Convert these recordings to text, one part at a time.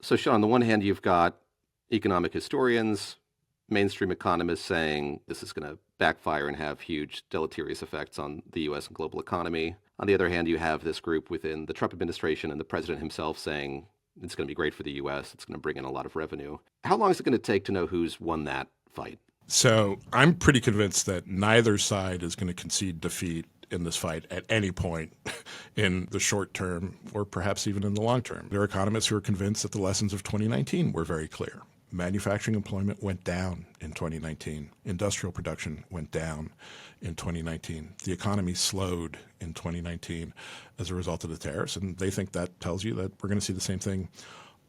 So, Shawn, on the one hand, you've got economic historians, mainstream economists saying this is going to backfire and have huge deleterious effects on the U.S. and global economy. On the other hand, you have this group within the Trump administration and the president himself saying it's going to be great for the U.S., it's going to bring in a lot of revenue. How long is it going to take to know who's won that fight? So I'm pretty convinced that neither side is going to concede defeat in this fight at any point in the short term or perhaps even in the long term. There are economists who are convinced that the lessons of 2019 were very clear. Manufacturing employment went down in 2019. Industrial production went down in 2019. The economy slowed in 2019 as a result of the tariffs, and they think that tells you that we're going to see the same thing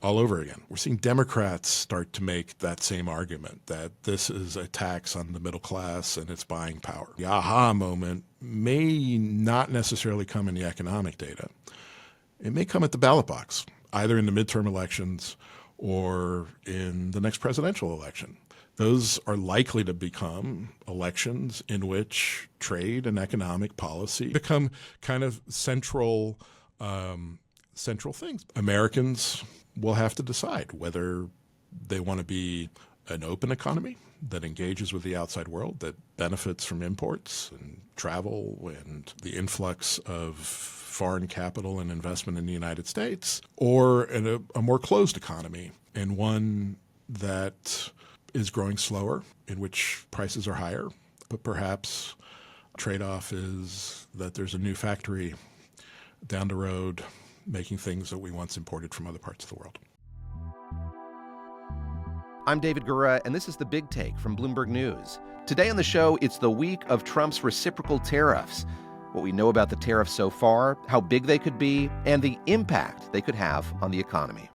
all over again. We're seeing Democrats start to make that same argument that this is a tax on the middle class and it's buying power. The aha moment may not necessarily come in the economic data. It may come at the ballot box, either in the midterm elections or in the next presidential election. Those are likely to become elections in which trade and economic policy become kind of central things. Americans will have to decide whether they want to be an open economy that engages with the outside world, that benefits from imports and travel and the influx of foreign capital and investment in the United States, or in a more closed economy, and one that is growing slower, in which prices are higher, but perhaps trade-off is that there's a new factory down the road making things that we once imported from other parts of the world. I'm David Gura, and this is The Big Take from Bloomberg News. Today on the show, it's the week of Trump's reciprocal tariffs. What we know about the tariffs so far, how big they could be, and the impact they could have on the economy.